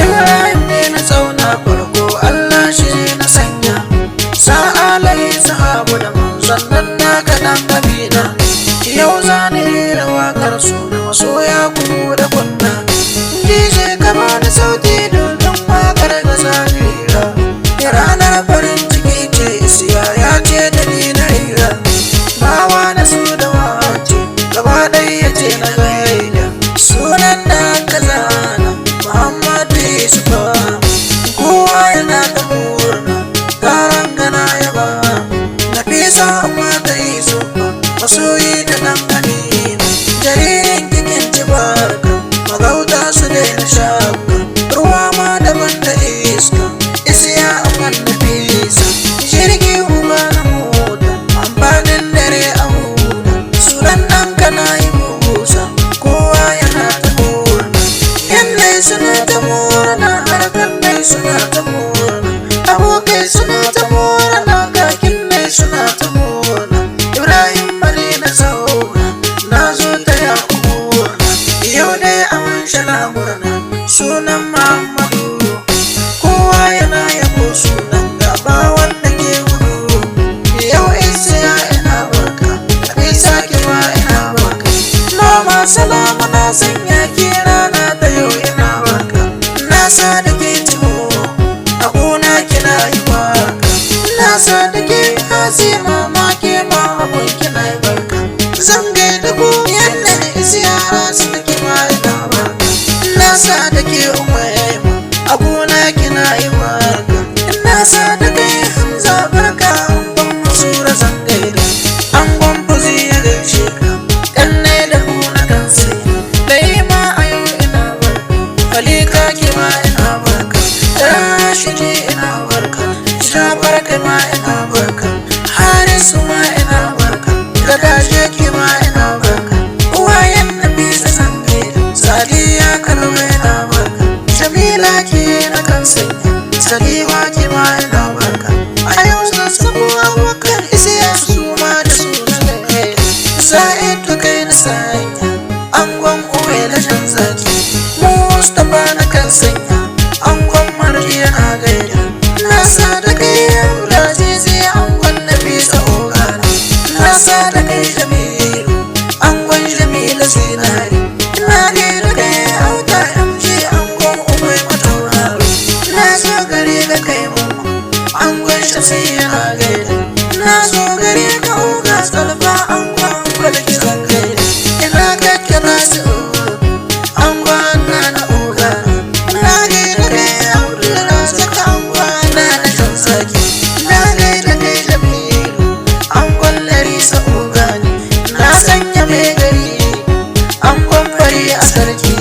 Ibrahim ne na zauna farko Allah shi na sanya sa'alai sahabu da manzon nan naka dan kabila yau zani rera wakar suna masoya ku da kunna DJ ka bani sauti domin wakar ga zafira ranar farin ciki ce isiya ya ce da ni na rira bawa na su da wace gaba ɗaya ce na gaida sunan da ka zana Mahamadou kowa yana da murna taron gana ya ba na fisa mata yousouba masoyi da ɗan amina jaririn kikin ci barka magauta su daina shaka ruwa ma daban da iska isiya aman da fisa jirgi uba na mota amfanin dare a huda sunan ɗan kana yi musa kowa yana ta murna yanda suna ta murna harkar dai suna ta murna abokai suna ta murna kakin dai suna ta murna Ibrahim bane na zauna na zo ta ya murna yau dai aman shala murna sunan Mahamadou kowa yana yabo sunan gaba wanda ke gudu yau isiya ina barka abisa kima ina barka mama salama na sanya kira na ta yau ina barka nasa da ke tuho a gona kina yi barka nasa da ke hasi mama ke ma abun kina yi barka zan gaida ku yadda na isi yara su da kima ina barka nasa da ke umaima a gona kina yi barka nasa da kai hamza barka angon masura zan gaida angon fuzi ya gaishe ka kannai da ku na kan sai dai ma a yau ina barka falika kima ina barka rashidi ina barka shafar kima ina barka harisu ma ina barka gadaje kima ina barka uwayen nabi san gaida sadiya kalma ina barka jamila ke na kan sanya salima kima ina barka a yau zan sabuwar wakar isiya su ma da sunan gaida sa'id to kai na sanya angon uwe na shan zaki Mustapha na kan sanya angon marji yana gaida nasa da kai Abdulazizi angon Nafisa ogana nasa da kai Jamilu angon Jamila Zinari ina gaida kai auta MG angon umai matauraro na zo gare da kai mamma angon Shamsi yana gaida na zo gare ka oga salfa angon kwalki zan gaida ina kake nasu angon na oga na gaida kai Abdulrazak angon na shan zaki na gaida kai Jamilu angon Larisa ogani na sanya mai gari angon fari a sarki